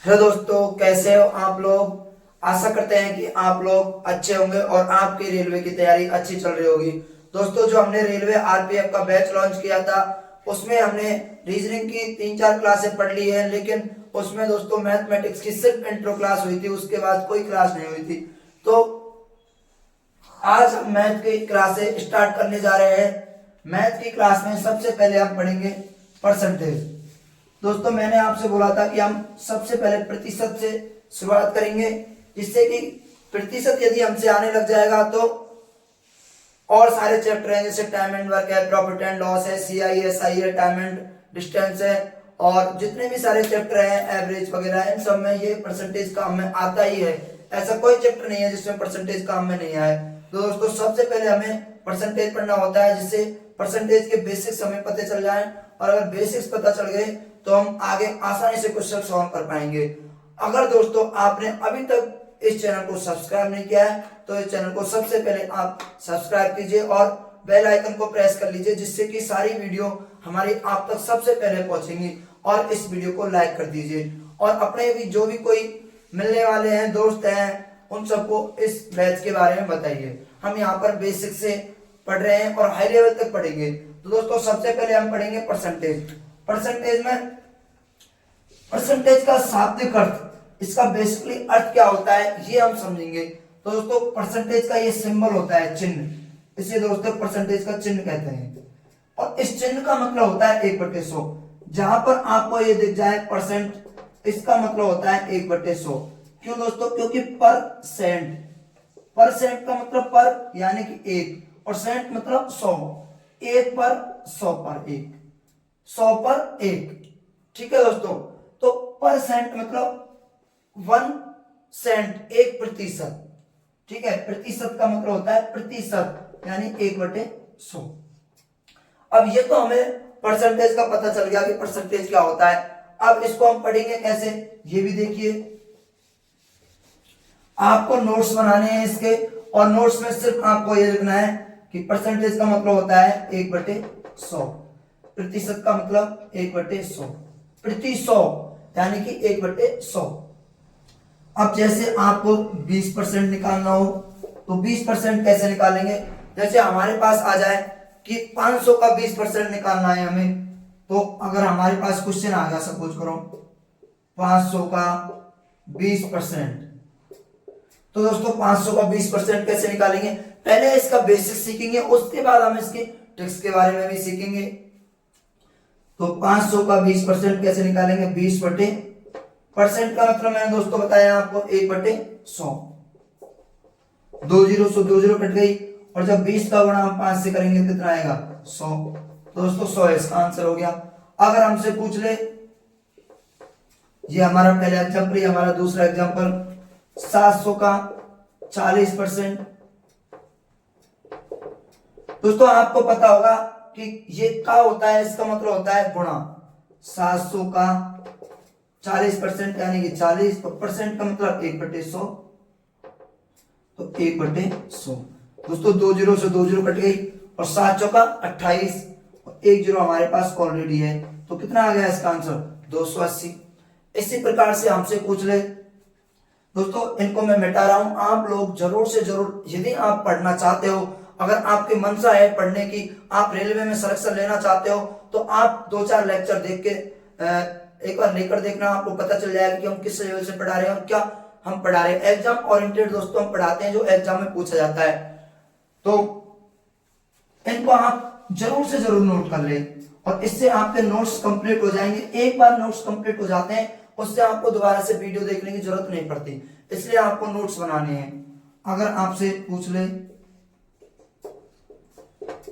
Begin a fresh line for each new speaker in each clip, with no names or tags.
Hello दोस्तों, कैसे हो आप लोग। आशा करते हैं कि आप लोग अच्छे होंगे और आपकी रेलवे की तैयारी अच्छी चल रही होगी। दोस्तों, जो हमने रेलवे आरपीएफ का बैच लॉन्च किया था उसमें हमने रीजनिंग की 3-4 क्लासें पढ़ ली है, लेकिन उसमें दोस्तों मैथमेटिक्स की सिर्फ इंट्रो क्लास हुई थी, उसके बाद कोई क्लास नहीं हुई थी। तो आज हम मैथ की क्लासें स्टार्ट करने जा रहे हैं। मैथ की क्लास में सबसे पहले हम पढ़ेंगे परसेंटेज। दोस्तों, मैंने आपसे बोला था कि हम सबसे पहले प्रतिशत से शुरुआत करेंगे, जिससे कि प्रतिशत यदि हमसे आने लग जाएगा तो और सारे चैप्टर हैं, जैसे टाइम एंड वर्क है, प्रॉफिट एंड लॉस है, CI SI है, टाइम एंड डिस्टेंस है, और जितने भी सारे चैप्टर हैं एवरेज वगैरह, इन सब में ये परसेंटेज का हमें आता ही है। ऐसा कोई चैप्टर नहीं है जिसमें परसेंटेज का हमें नहीं आए। तो दोस्तों, सबसे पहले हमें परसेंटेज पढ़ना होता है, जिससे परसेंटेज के बेसिक्स हमें पता चल जाए, और अगर बेसिक्स पता चल गए तो हम आगे आसानी से क्वेश्चन सॉल्व कर पाएंगे। अगर दोस्तों आपने अभी तक इस चैनल को सब्सक्राइब नहीं किया है तो इस चैनल को सबसे पहले आप सब्सक्राइब कीजिए और बेल आइकन को प्रेस कर लीजिए, जिससे कि सारी वीडियो हमारी आप तक सबसे पहले पहुंचेंगी। और इस वीडियो को लाइक कर दीजिए, और अपने भी जो भी कोई मिलने वाले हैं, दोस्त हैं, उन सबको इस बैच के बारे में बताइए। हम यहाँ पर बेसिक से पढ़ रहे हैं और हाई लेवल तक पढ़ेंगे। तो दोस्तों, सबसे पहले हम पढ़ेंगे परसेंटेज। परसेंटेज में परसेंटेज का शाब्दिक अर्थ, इसका बेसिकली अर्थ क्या होता है ये हम समझेंगे। तो दोस्तों, परसेंटेज का ये सिंबल होता है, चिन्ह, इसे दोस्तों परसेंटेज का चिन्ह कहते हैं। और इस चिन्ह का मतलब होता है 1/100। जहां पर आपको ये दिख जाए परसेंट, इसका मतलब होता है 1/100। क्यों दोस्तों? क्योंकि परसेंट, परसेंट का मतलब पर यानी कि एक, और सेंट मतलब 100। 1/100 पर एक, 100 पर 1। ठीक है दोस्तों। तो परसेंट मतलब 1 सेंट, 1%। ठीक है, प्रतिशत का मतलब होता है प्रतिशत, यानी 1/100। अब ये तो हमें परसेंटेज का पता चल गया कि परसेंटेज क्या होता है। अब इसको हम पढ़ेंगे कैसे, ये भी देखिए। आपको नोट्स बनाने हैं इसके, और नोट्स में सिर्फ आपको ये लिखना है कि परसेंटेज का मतलब होता है 1/100, प्रतिशत का मतलब 1/100, प्रति 100 यानी कि 1/100। अब जैसे आपको 20% निकालना हो तो 20% कैसे निकालेंगे? जैसे हमारे पास आ जाए कि 500 का 20% निकालना है हमें, तो अगर हमारे पास क्वेश्चन आ गया, सपोज करो 500 का 20%, तो दोस्तों 500 का 20% कैसे निकालेंगे? पहले इसका बेसिक सीखेंगे, उसके बाद हम इसके ट्रिक्स के बारे में भी सीखेंगे। तो 500 का 20% कैसे निकालेंगे? 20/% का मतलब मैंने दोस्तों बताया आपको 1/100। 2 जीरो से 2 जीरो कट गई, और जब 20 का गुणा हम 5 से करेंगे कितना आएगा? 100। तो दोस्तों 100 इसका आंसर हो गया। अगर हमसे पूछ ले, ये हमारा पहला एग्जाम्पल, हमारा दूसरा एग्जाम्पल, 700 का 40%। दोस्तों, आपको पता होगा कि ये क्या होता है, इसका मतलब होता है गुणा। 700 का 40% यानी कि 40, तो परसेंट का मतलब 1/100, तो 1/100। दोस्तों 2 जीरो से 2 जीरो कट गई, और 7 चौका 28, और 1 जीरो हमारे पास ऑलरेडी है, तो कितना आ गया इसका आंसर? 280। इसी प्रकार से हमसे पूछ ले। दोस्तों, इनको मैं मिटा रहा हूं, आप लोग जरूर से जरूर, यदि आप पढ़ना चाहते हो, अगर आपकी मंशा है पढ़ने की, आप रेलवे में सिलेक्शन लेना चाहते हो, तो आप 2-4 लेक्चर देख के एक बार लेकर देखना, आपको पता चल जाएगा कि हम किस लेवल से पढ़ा रहे हैं और क्या हम पढ़ा रहे हैं। एग्जाम ओरिएंटेड दोस्तों हम पढ़ाते हैं, जो एग्जाम में पूछा जाता है। तो इनको आप जरूर से जरूर नोट कर लें, और इससे आपके नोट्स कंप्लीट हो जाएंगे। एक बार नोट्स कंप्लीट हो जाते हैं, उससे आपको दोबारा से वीडियो देखने की जरूरत नहीं पड़ती, इसलिए आपको नोट्स बनाने हैं। अगर आपसे पूछ ले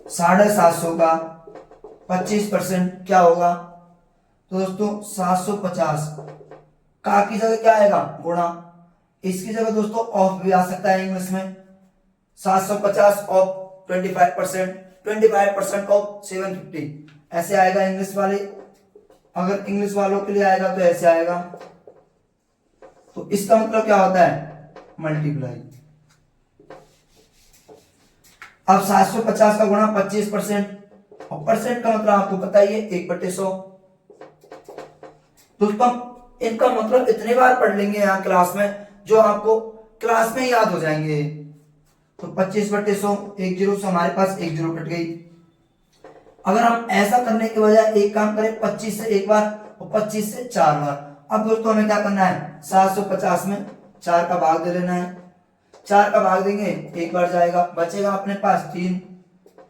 750 का 25% क्या होगा? तो दोस्तों 750 का की जगह क्या आएगा? गुणा। इसकी जगह दोस्तों ऑफ भी आ सकता है इंग्लिश में। 750 ऑफ 25%, 25% ऑफ 750, ऐसे आएगा इंग्लिश वाले। अगर इंग्लिश वालों के लिए आएगा तो ऐसे आएगा। तो इसका मतलब क्या होता है? मल्टीप्लाई। अब 750 का गुणा 25%, और परसेंट का मतलब आपको पता ही है 1/100। तो इनका मतलब इतने बार पढ़ लेंगे यहाँ क्लास में जो आपको क्लास में याद हो जाएंगे। तो 25/100, एक जीरो से हमारे पास एक जीरो कट गई। अगर हम ऐसा करने के बजाय एक काम करें, 25 से एक बार और 25 से 4 बार। अब दोस्तों हमें क्या करना है, 750 में 4 का भाग दे लेना है। 4 का भाग देंगे, एक बार जाएगा, बचेगा अपने पास 3,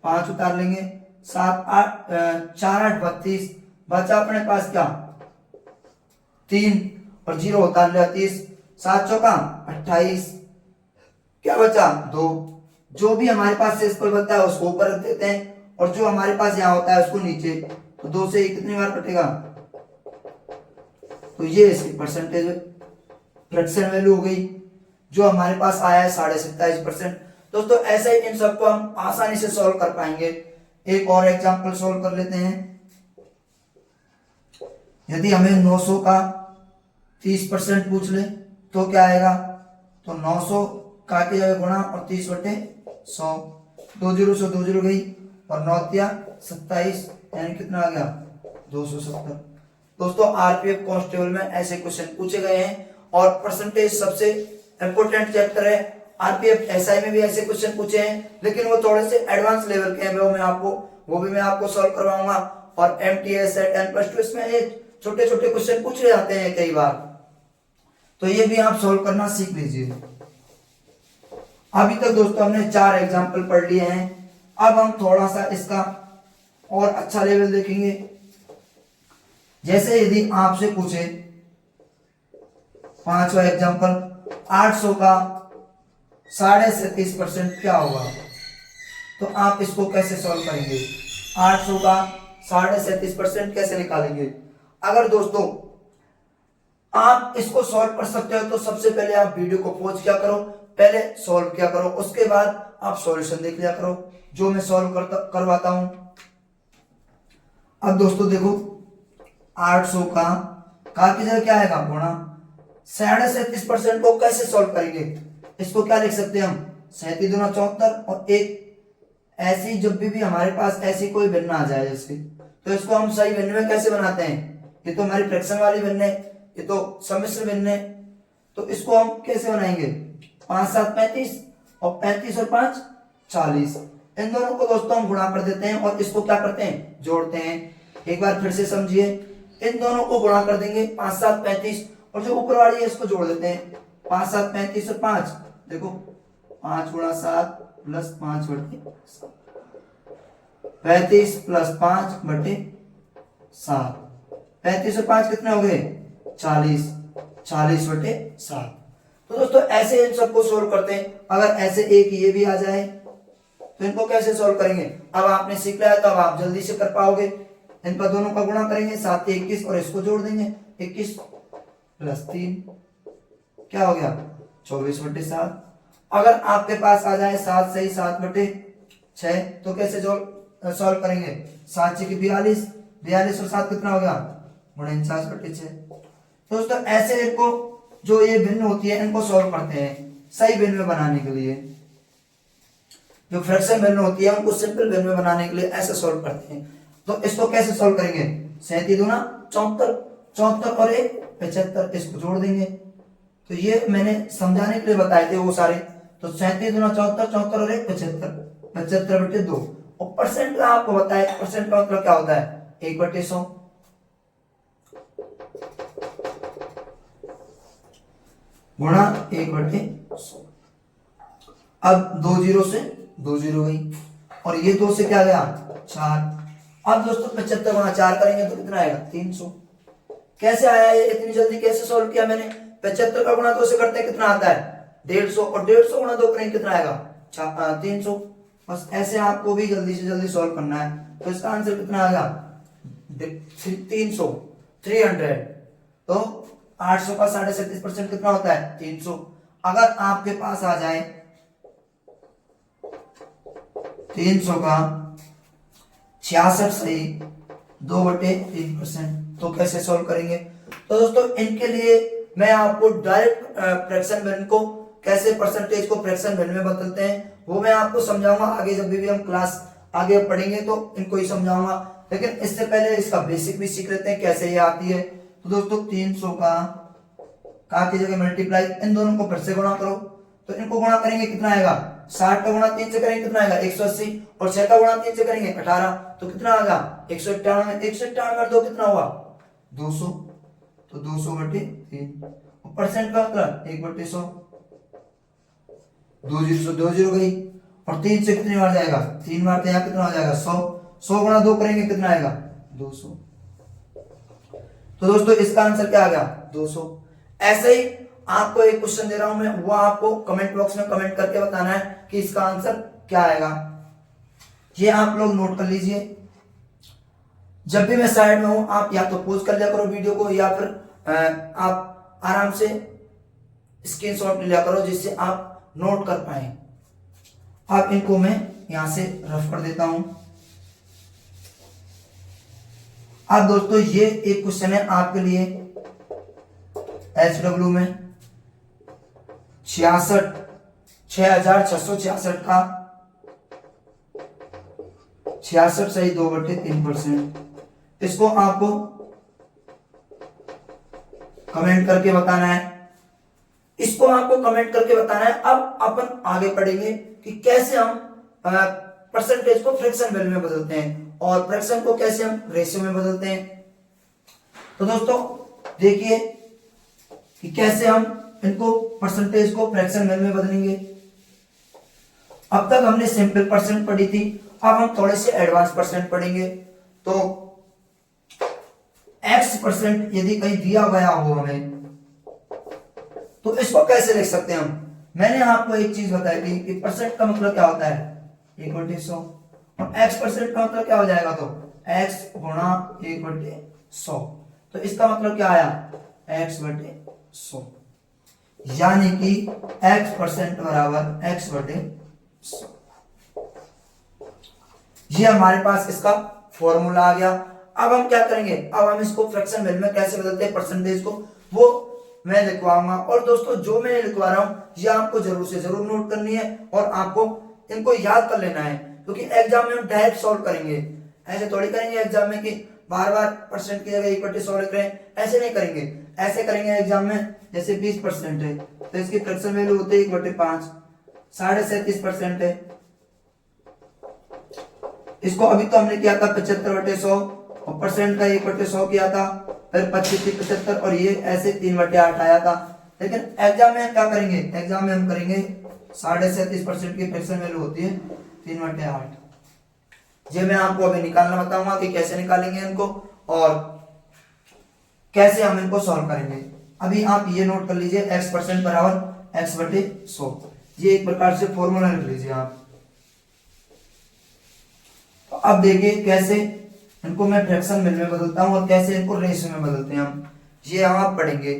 5 उतार लेंगे, 7 8 4 8 32, बचा अपने पास क्या 3 और 0 उतार लिया 30, 7 चौका 28, क्या बचा 2। जो भी हमारे पास शेषफल बचता है उसको ऊपर रख देते हैं और जो हमारे पास यहाँ होता है उसको नीचे। तो 2 से कितनी बार कटेगा, तो ये इसकी परसेंटेज फ्रैक्शन वैल्यू हो गई जो हमारे पास आया है 27.5%। दोस्तों ऐसे ही इन सबको हम आसानी से सॉल्व कर पाएंगे। एक और एग्जांपल सॉल्व कर लेते हैं। यदि हमें 900 का 30% पूछ ले तो क्या आएगा, तो 900 का की जगह गुणा और 30/100, 2 जीरो से 2 जीरो गई और 9 तिया 27, यानी कितना आ गया 270। दोस्तों आरपीएफ कांस्टेबल में ऐसे क्वेश्चन पूछे गए हैं और परसेंटेज सबसे इंपॉर्टेंट चैप्टर है। आरपीएफ एसआई में भी ऐसे क्वेश्चन पूछे हैं, लेकिन वो थोड़े से एडवांस लेवल के हैं, वो भी मैं आपको सॉल्व करवाऊंगा। और एमटीएस सेट 10+2 इसमें ये छोटे छोटे क्वेश्चन पूछे जाते हैं कई बार, तो ये भी आप सॉल्व करना सीख लीजिए। अभी तक दोस्तों हमने 4 एग्जाम्पल पढ़ लिए हैं। अब हम थोड़ा सा इसका और अच्छा लेवल देखेंगे। जैसे यदि आपसे पूछे 5वां एग्जाम्पल, 800 का 37.5% क्या होगा, तो आप इसको कैसे सॉल्व करेंगे। 800 का 37.5% कैसे निकालेंगे। अगर दोस्तों आप इसको सॉल्व कर सकते हो तो सबसे पहले आप वीडियो को पॉज किया करो, पहले सॉल्व किया करो, उसके बाद आप सॉल्यूशन देख लिया करो जो मैं सॉल्व करवाता हूं। अब दोस्तों देखो 800 का की जगह क्या आएगा गुणा, 37.5% को कैसे सॉल्व करेंगे। इसको क्या लिख सकते हैं हम, 37 दूना 74, और एक ऐसी जब भी हमारे पास ऐसी कोई भिन्न आ जाए जैसे, तो इसको हम सही भिन्न में कैसे बनाते हैं। ये तो हमारी फ्रैक्शन वाली भिन्न है, ये तो सम्मिश्र भिन्न है, तो इसको हम कैसे बनाएंगे, 5 7 35 और 35 और 5 40। इन दोनों को दोस्तों हम गुणा कर देते हैं और इसको क्या करते हैं, जोड़ते हैं। एक बार फिर से समझिए, इन दोनों को गुणा कर देंगे 5 7 35 और जो ऊपर वाली है इसको जोड़ देते हैं, 5 7 35 और 5, देखो 5 गुणा 7 प्लस 5 बटे 35 प्लस 5 बटे 7, 35 और 5 कितने हो गए 40, 40 बटे 7। तो दोस्तों ऐसे इन सबको सोल्व करते हैं। अगर ऐसे एक ये भी आ जाए तो इनको कैसे सोल्व करेंगे। अब आपने सीख लिया है तो अब आप जल्दी से कर पाओगे। इनका दोनों का गुणा करेंगे, 7 21 और इसको जोड़ देंगे, 21 प्लस 3 क्या हो गया 24 बटे 7। अगर आपके पास आ जाए 7 सही 7 बटे 6 तो कैसे सॉल्व करेंगे, 7 6 42, 42 और 7 कितना हो गया 49 बटे 6। दोस्तों ऐसे इनको जो ये भिन्न होती है इनको सॉल्व करते हैं सही भिन्न में बनाने के लिए। जो फ्रैक्शन भिन्न होती है उनको सिंपल भिन्न में बनाने के लिए ऐसे सॉल्व करते हैं। तो इसको कैसे सॉल्व करेंगे, 37 दूना 74, 74 और 1 75, इसको जोड़ देंगे। तो ये मैंने समझाने के लिए बताए थे वो सारे। तो 37 दूना 74, 74 और 1 75, 75 बटे 2। और परसेंट का आपको बताया, परसेंट का मतलब क्या होता है 1/100 गुणा 1/100। अब 2 जीरो से 2 जीरो गई और ये 2 से क्या गया 4। अब दोस्तों 75 गुणा 4 करेंगे तो कितना आएगा 300। कैसे आया ये, इतनी जल्दी कैसे सॉल्व किया मैंने। 75 का गुणा 2 से करते हैं कितना आता है 150 और 150 गुणा 2 करेंगे कितना आएगा 300। बस ऐसे आपको भी जल्दी से जल्दी सॉल्व करना है। तो इसका आंसर कितना आएगा 300, 300। तो 800 का 37.5% कितना होता है 300। अगर आपके पास आ जाए 300 का 66 सही 2/3% तो कैसे सॉल्व करेंगे। तो दोस्तों इनके लिए मैं आपको डायरेक्ट फ्रैक्शन वैल्यू को कैसे परसेंटेज को फ्रैक्शन वैल्यू में बदलते हैं वो मैं आपको समझाऊंगा आगे, जब भी हम क्लास आगे पढ़ेंगे तो इनको ही समझाऊंगा। लेकिन इससे पहले इसका बेसिक भी सीख लेते हैं कैसे ये आती है। तो दोस्तों 300 का की जगह मल्टीप्लाई, इन दोनों को फिर से गुणा करो, तो इनको गुणा करेंगे कितना आएगा, 60 का गुणा 3 से करेंगे कितना आएगा 180, और 6 का गुणा 3 से करेंगे 18, तो कितना आएगा 191, 191 और 2 कितना हुआ 200, तो 200 बटे 3, परसेंट का मतलब 1/100, 2 जीरो से 2 जीरो गई, और 3 से कितनी बार जाएगा 3 बार, तो यहाँ कितना हो जाएगा 100, 100 गुणा 2 करेंगे कितना आएगा 200, तो दोस्तों इसका आंसर क्या आ गया 200। ऐसे ही आपको एक क्वेश्चन दे रहा हूं मैं, वो आपको कमेंट बॉक्स में कमेंट करके बताना है कि इसका आंसर क्या आएगा। ये आप लोग नोट कर लीजिए, जब भी मैं साइड में हूं आप या तो पॉज कर लिया करो वीडियो को, या फिर आप आराम से स्क्रीनशॉट ले लिया करो जिससे आप नोट कर पाए। अब इनको मैं यहां से रफ कर देता हूं। अब दोस्तों ये एक क्वेश्चन है आपके लिए HW में 6666 का 66 सही 2/3%, इसको आपको कमेंट करके बताना है, इसको आपको कमेंट करके बताना है। अब अपन आगे पढ़ेंगे कि कैसे हम परसेंटेज को फ्रैक्शन वैल्यू में बदलते हैं और फ्रैक्शन को कैसे हम रेशियो में बदलते हैं। तो दोस्तों देखिए कि कैसे हम इनको परसेंटेज को फ्रैक्शन वैल्यू में बदलेंगे। अब तक हमने सिंपल परसेंट पढ़ी थी, अब हम थोड़े से एडवांस परसेंट पढ़ेंगे। तो x% यदि कहीं दिया गया हो हमें, तो इसको कैसे लिख सकते हैं हम। मैंने आपको एक चीज बताई थी कि परसेंट का मतलब क्या होता है 1/100, और x% का मतलब क्या हो जाएगा, तो x गुणा 1/100, तो इसका मतलब क्या आया x/100, यानी कि x% बराबर x/100। ये हमारे पास इसका फॉर्मूला आ गया। अब हम क्या करेंगे, अब हम इसको फ्रैक्शन वैल्यू में कैसे बदलते हैं परसेंटेज को, वो मैं लिखवाऊंगा। और दोस्तों जो मैं लिखवा रहा हूं ये आपको जरूर से जरूर नोट करनी है और आपको इनको याद कर लेना है, क्योंकि एग्जाम में हम डायरेक्ट सॉल्व करेंगे, ऐसे थोड़ी करेंगे एग्जाम में कि बार बार परसेंट की जगह 1/100 लिख रहे हैं, ऐसे नहीं करेंगे। ऐसे करेंगे एग्जाम में, जैसे 20% है तो इसकी फ्रैक्शन वैल्यू होती है 1/5, 37.5% है, इसको अभी तो हमने किया था 75/100, और परसेंट का 1/100 किया था, फिर 25 75, और ये ऐसे 3/8 आया था। लेकिन एग्जाम में हम क्या करेंगे, एग्जाम में हम करेंगे 37.5% की फ्रैक्शन वैल्यू होती है 3/8। ये मैं आपको अभी निकालना बताऊंगा कि कैसे निकालेंगे इनको और कैसे हम इनको सॉल्व करेंगे। अभी आप ये नोट कर लीजिए x% बराबर x/100, ये एक प्रकार से फॉर्मूला लिख लीजिए आप। तो अब देखिए कैसे इनको मैं फ्रैक्शन वैल्यू में बदलता हूं और कैसे इनको रेशियो में बदलते हैं हम, ये हम आप पढ़ेंगे।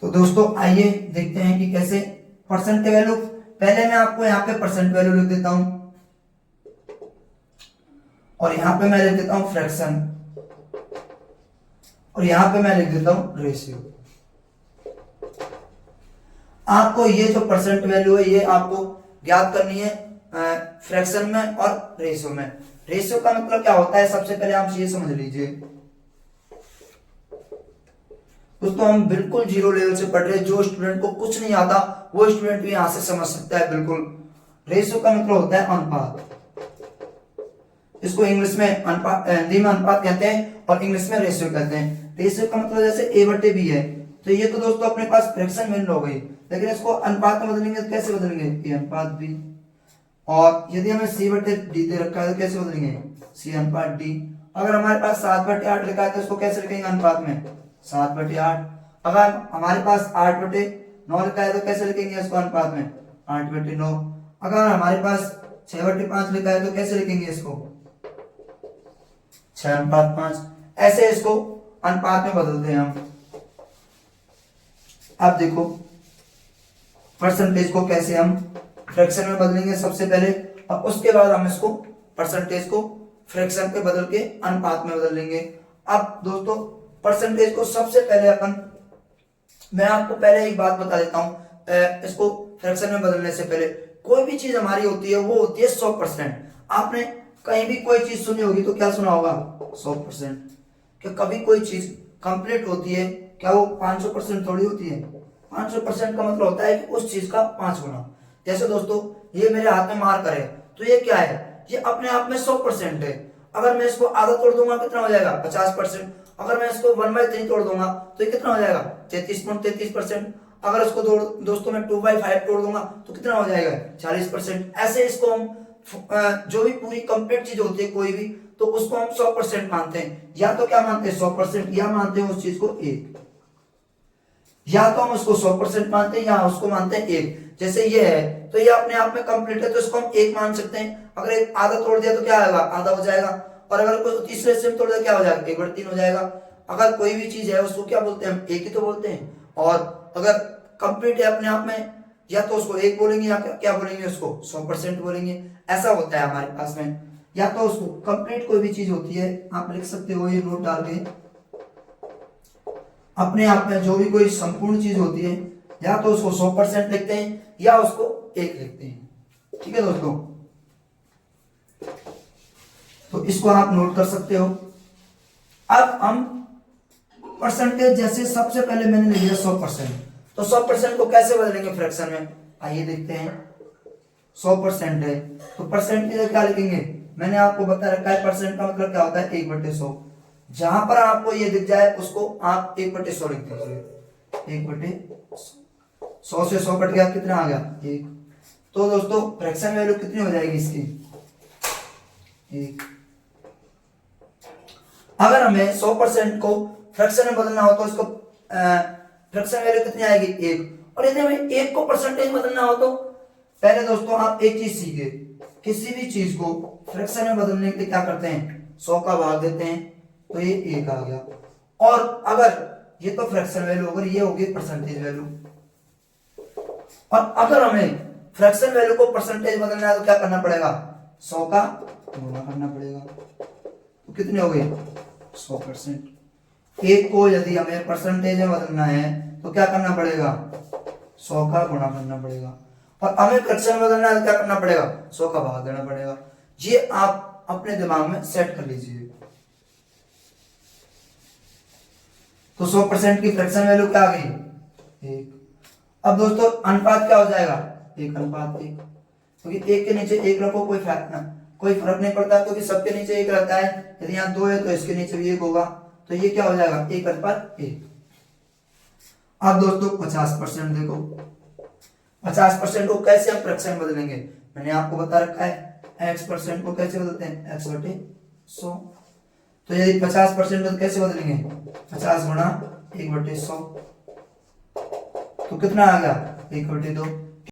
तो दोस्तों आइए देखते हैं कि कैसे परसेंट वैल्यू, पहले मैं आपको यहाँ पे परसेंट वैल्यू लिख देता हूं और यहाँ पे मैं लिख देता हूं फ्रैक्शन, और यहाँ पे मैं लिख देता हूं रेशियो। आपको ये जो परसेंट वैल्यू है ये आपको ज्ञात करनी है फ्रैक्शन में और रेशियो में। रेशियो का मतलब क्या होता है, सबसे पहले आप ये समझ लीजिए दोस्तों, हम बिल्कुल जीरो लेवल से पढ़ रहे हैं, जो स्टूडेंट को कुछ नहीं आता वो स्टूडेंट भी यहां से समझ सकता है बिल्कुल। रेशियो का मतलब होता है अनुपात, इसको इंग्लिश में अनुपात, हिंदी में अनुपात कहते हैं और इंग्लिश में रेशियो कहते हैं। रेशियो का मतलब जैसे a/b है, तो ये तो दोस्तों अपने पास फ्रैक्शन वैल्यू हो गई, लेकिन इसको अनुपात में बदलेंगे तो कैसे बदलेंगे a/b, और यदि हमें c/d दे रखा है तो कैसे बदलेंगे c/d। अगर हमारे पास 7/8 लिखा है तो इसको कैसे लिखेंगे अनुपात में 7/8। अगर हमारे पास 8/9 लिखा है तो कैसे लिखेंगे इसको अनुपात में 8/9। अगर हमारे पास 6/5 लिखा है तो कैसे लिखेंगे इसको 6/5। ऐसे इसको अनुपात में बदलते हैं हम। अब देखो परसेंटेज को कैसे हम फ्रैक्शन में बदलेंगे सबसे पहले, और उसके बाद हम इसको परसेंटेज को फ्रैक्शन पे बदल के अनुपात में बदल लेंगे। अब दोस्तों परसेंटेज को सबसे पहले मैं आपको पहले एक बात बता देता हूं, इसको फ्रैक्शन में बदलने से पहले कोई भी चीज हमारी होती है वो होती है 100%। आपने कहीं भी कोई चीज सुनी होगी तो क्या सुना होगा? 100%। कि कभी कोई चीज कंप्लीट होती है, क्या वो 500% थोड़ी होती है? 500% का मतलब होता है कि उस चीज का 5 गुना। जैसे दोस्तों ये मेरे हाथ में मार्कर है, तो ये क्या है? ये अपने आप में 100% है। अगर मैं इसको आधा तोड़ दूंगा कितना हो जाएगा? 50%। अगर मैं इसको 1/3 तोड़ दूंगा तो ये कितना हो जाएगा? 33%। अगर इसको दोस्तों मैं 2/5 तोड़ दूंगा तो कितना हो जाएगा? 40%। ऐसे इसको हम जो भी पूरी कंप्लीट चीज होती है कोई भी, तो उसको हम 100% मानते हैं। या तो क्या मानते हैं? 100%, या मानते हैं उस चीज को 1। या तो हम उसको 100% मानते हैं या उसको मानते हैं 1। जैसे ये है तो ये अपने आप में कंप्लीट है, तो इसको हम 1 मान सकते हैं। अगर एक आधा तोड़ दिया तो क्या आएगा? आधा हो जाएगा। और अगर कोई तीसरे हिस्से में तोड़ दिया क्या हो जाएगा? 1/3 हो जाएगा। अगर कोई भी चीज है उसको क्या बोलते हैं? हम 1 ही तो बोलते हैं। और अगर कंप्लीट है अपने आप में, या तो उसको 1 बोलेंगे या क्या बोलेंगे? उसको 100% बोलेंगे। ऐसा होता है हमारे पास में। या तो उसको कंप्लीट कोई भी चीज होती है, आप लिख सकते हो ये नोट डाल के, अपने आप में जो भी कोई संपूर्ण चीज होती है, या तो उसको 100% लिखते हैं या उसको 1 लिखते हैं। ठीक है दोस्तों, तो इसको आप नोट कर सकते हो। अब हम परसेंटेज, जैसे सबसे पहले मैंने लिख लिया 100%, तो 100% को कैसे बदलेंगे फ्रैक्शन में? आइए देखते हैं। 100% है तो परसेंट की जगह क्या लिखेंगे? मैंने आपको बता रखा है परसेंट का मतलब क्या होता है? 1/100। जहां पर आपको ये दिख जाए उसको आप 1/100 लिख दीजिए। 1/100 से 100 कट गया, कितना आ गया? 1। तो दोस्तों फ्रैक्शन वैल्यू कितनी हो जाएगी इसकी? 1। अगर हमें 100% को फ्रैक्शन में बदलना हो तो इसको फ्रैक्शन वैल्यू कितनी आएगी? 1। और यदि हमें 1 को परसेंटेज बदलना हो तो पहले दोस्तों आप एक चीज सीखे, किसी भी चीज को फ्रैक्शन में बदलने के लिए क्या करते हैं? 100 का भाग देते हैं, तो ये 1 आ गया। और अगर ये तो फ्रैक्शन वैल्यू, अगर ये होगी परसेंटेज वैल्यू, और अगर हमें फ्रैक्शन वैल्यू को परसेंटेज बदलना है तो क्या करना पड़ेगा? 100 का गुणा करना पड़ेगा। तो कितने हो गए? 100%। 1 को यदि हमें परसेंटेज में बदलना है तो क्या करना पड़ेगा? 100 का गुणा करना पड़ेगा। और हमें फ्रैक्शन में बदलना है तो क्या करना पड़ेगा? 100 का भाग देना पड़ेगा। ये आप अपने दिमाग में सेट कर लीजिए। तो 100% की फ्रैक्शन वैल्यू क्या आ गई? 1। अब दोस्तों अनुपात क्या हो जाएगा? 1:1। क्योंकि 1 के नीचे 1 रखो कोई फर्क नहीं पड़ता, क्योंकि सबके नीचे 1 रहता है। यदि यहाँ 2 है तो इसके नीचे भी 1 होगा, तो ये क्या हो जाएगा? 1:1। अब दोस्तों 50% देखो, 50% को कैसे हम फ्रैक्शन में बदलेंगे? मैंने आपको बता रखा है x% को कैसे बदलते हैं? x/100। तो यदि 50% तो कैसे बदलेंगे? 50 गुणा 1/100, तो कितना आ गया? 1/2।